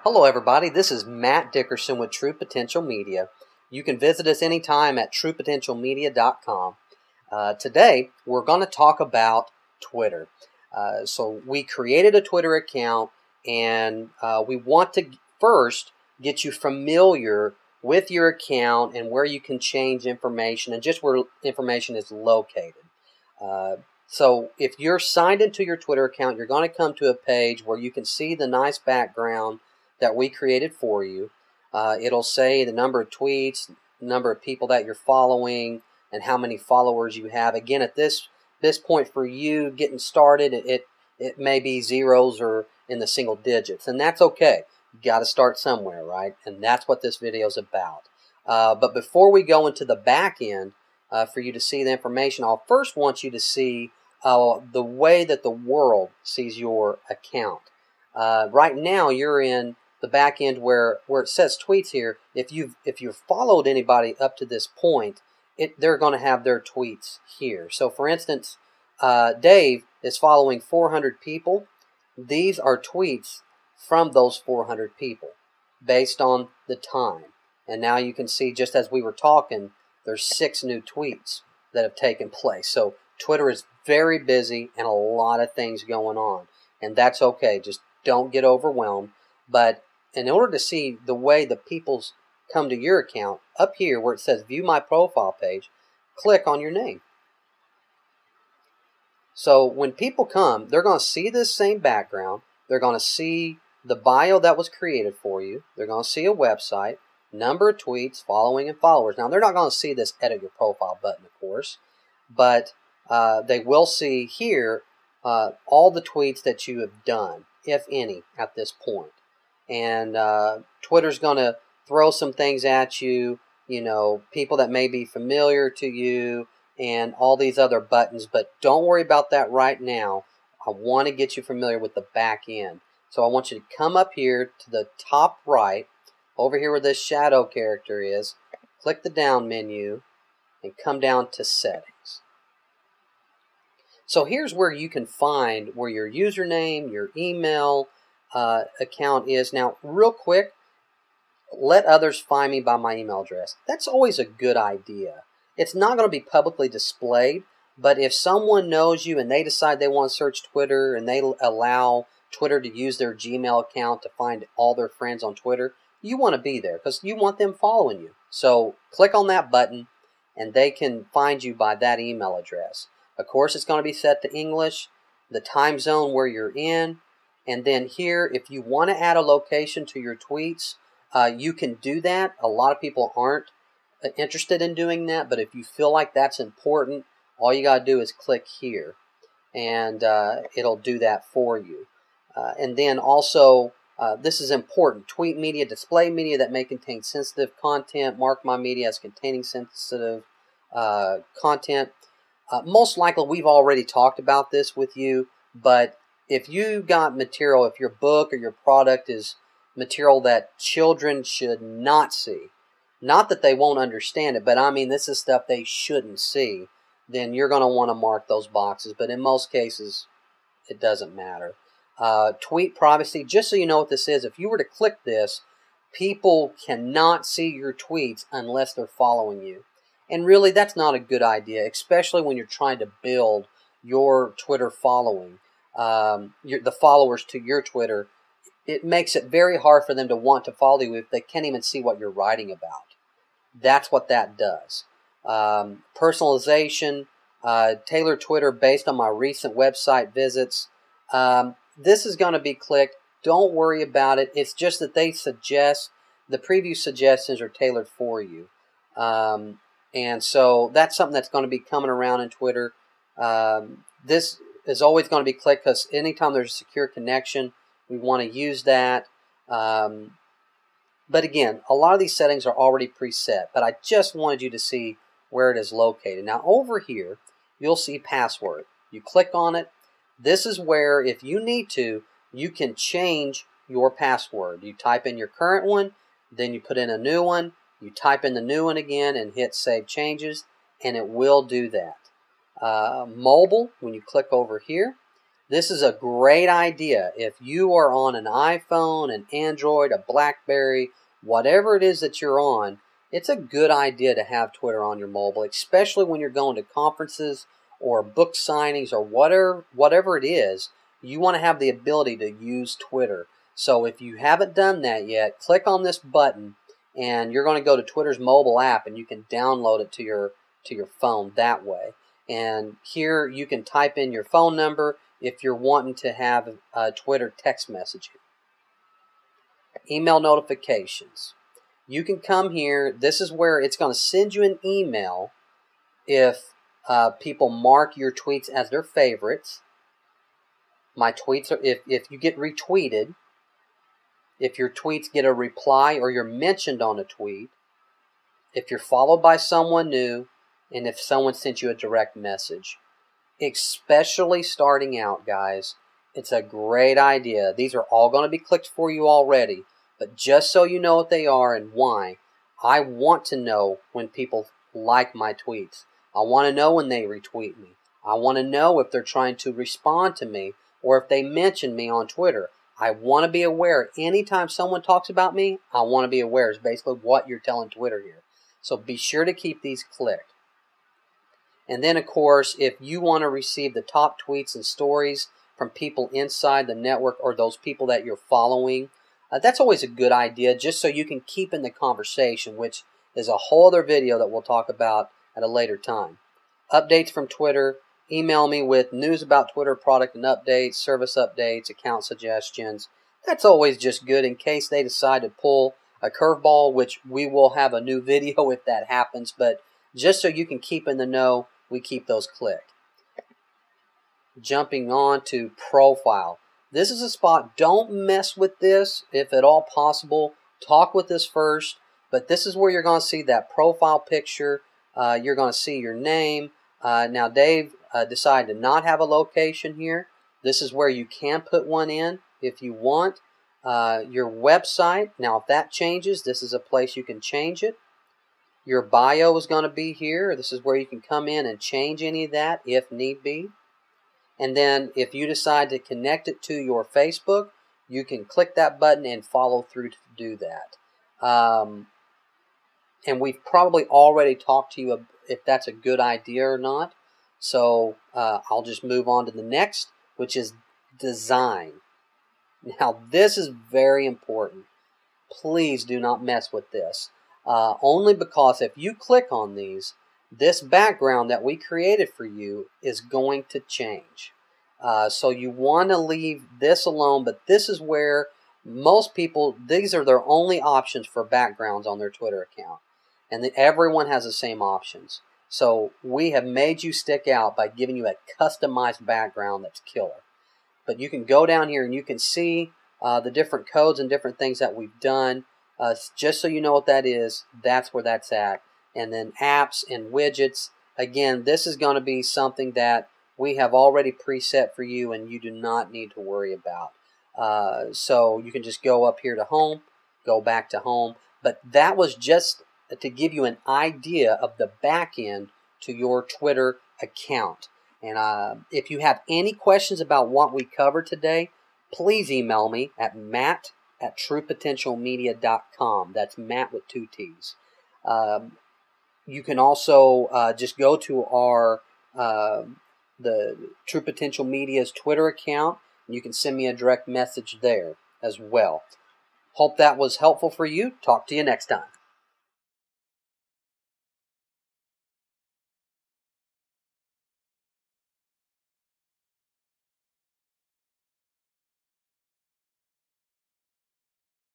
Hello everybody, this is Matt Dickerson with True Potential Media. You can visit us anytime at truepotentialmedia.com. Today we're going to talk about Twitter. So we created a Twitter account and we want to first get you familiar with your account and where you can change information and just where information is located. So if you're signed into your Twitter account, you're going to come to a page where you can see the nice background that we created for you. It'll say the number of tweets, number of people that you're following, and how many followers you have. Again, at this point for you getting started, it may be zeros or in the single digits, and that's okay. You got to start somewhere, right? And that's what this video is about. But before we go into the back end, for you to see the information, I'll first want you to see the way that the world sees your account. Right now, you're in the back end where it says tweets here. If you've followed anybody up to this point, they're going to have their tweets here. So, for instance, Dave is following 400 people. These are tweets from those 400 people based on the time. And now you can see, just as we were talking, there's 6 new tweets that have taken place. So Twitter is very busy and a lot of things going on. And that's okay. Just don't get overwhelmed. But in order to see the way the people's come to your account, up here where it says View My Profile Page, click on your name. So when people come, they're going to see this same background. They're going to see the bio that was created for you. They're going to see a website, number of tweets, following, and followers. Now, they're not going to see this Edit Your Profile button, of course, but they will see here all the tweets that you have done, if any, at this point. And Twitter's going to throw some things at you, people that may be familiar to you and all these other buttons, but don't worry about that right now. I want to get you familiar with the back end. So I want you to come up here to the top right, over here where this shadow character is, click the down menu and come down to settings. So here's where you can find where your username, your email account is. Now, real quick, let others find me by my email address. That's always a good idea. It's not going to be publicly displayed, but if someone knows you and they decide they want to search Twitter and they allow Twitter to use their Gmail account to find all their friends on Twitter, you want to be there because you want them following you. So click on that button and they can find you by that email address. Of course, it's going to be set to English, the time zone where you're in, and then here, if you want to add a location to your tweets, you can do that. A lot of people aren't interested in doing that, but if you feel like that's important, all you got to do is click here, and it'll do that for you. And then also, this is important, tweet media, display media that may contain sensitive content, mark my media as containing sensitive content. Most likely, we've already talked about this with you, but if you got material, if your book or your product is material that children should not see, not that they won't understand it, but I mean this is stuff they shouldn't see, then you're going to want to mark those boxes. But in most cases, it doesn't matter. Tweet privacy, just so you know what this is, if you were to click this, people cannot see your tweets unless they're following you. And really, that's not a good idea, especially when you're trying to build your Twitter following. The followers to your Twitter, it makes it very hard for them to want to follow you if they can't even see what you're writing about. That's what that does. Personalization, tailor Twitter based on my recent website visits. This is going to be clicked. Don't worry about it. It's just that they suggest, the preview suggestions are tailored for you. And so that's something that's going to be coming around in Twitter. This is always going to be clicked because anytime there's a secure connection, we want to use that. But again, a lot of these settings are already preset, but I just wanted you to see where it is located. Now over here, you'll see password. You click on it. This is where, if you need to, you can change your password. You type in your current one, then you put in a new one, you type in the new one again and hit Save Changes, and it will do that. Mobile, when you click over here, This is a great idea. If you are on an iPhone, an Android, a BlackBerry, whatever it is that you're on, it's a good idea to have Twitter on your mobile, especially when you're going to conferences or book signings or whatever it is. You want to have the ability to use Twitter. So if you haven't done that yet, click on this button and you're going to go to Twitter's mobile app and you can download it to your phone that way. And here you can type in your phone number if you're wanting to have Twitter text messaging. Email notifications. You can come here. This is where it's going to send you an email if people mark your tweets as their favorites. My tweets are, if you get retweeted, if your tweets get a reply or you're mentioned on a tweet, if you're followed by someone new, and if someone sent you a direct message. Especially starting out, guys, it's a great idea. These are all going to be clicked for you already, but just so you know what they are and why, I want to know when people like my tweets. I want to know when they retweet me. I want to know if they're trying to respond to me or if they mention me on Twitter. I want to be aware. Anytime someone talks about me, I want to be aware is basically what you're telling Twitter here. So be sure to keep these clicked. And then, of course, if you want to receive the top tweets and stories from people inside the network or those people that you're following, that's always a good idea just so you can keep in the conversation, which is a whole other video that we'll talk about at a later time. Updates from Twitter. Email me with news about Twitter product and updates, service updates, account suggestions. That's always just good in case they decide to pull a curveball, which we will have a new video if that happens. But just so you can keep in the know, we keep those clicked. Jumping on to profile. This is a spot. Don't mess with this if at all possible. Talk with this first. But this is where you're going to see that profile picture. You're going to see your name. Now, Dave decided to not have a location here. This is where you can put one in if you want. Your website. Now, if that changes, this is a place you can change it. Your bio is going to be here. This is where you can come in and change any of that if need be. And then if you decide to connect it to your Facebook, you can click that button and follow through to do that. And we've probably already talked to you if that's a good idea or not. So I'll just move on to the next, which is design. Now, this is very important. Please do not mess with this. Only because if you click on these, this background that we created for you is going to change. So you want to leave this alone, but this is where most people, these are their only options for backgrounds on their Twitter account. And everyone has the same options. So we have made you stick out by giving you a customized background that's killer. But you can go down here and you can see the different codes and different things that we've done. Just so you know what that is, that's where that's at. And then apps and widgets. Again, this is going to be something that we have already preset for you and you do not need to worry about. So you can just go up here to home, go back to home. But that was just to give you an idea of the back end to your Twitter account. And if you have any questions about what we covered today, please email me at matt@truepotentialmedia.com. That's Matt with 2 T's. You can also just go to our the True Potential Media's Twitter account, and you can send me a direct message there as well. Hope that was helpful for you. Talk to you next time.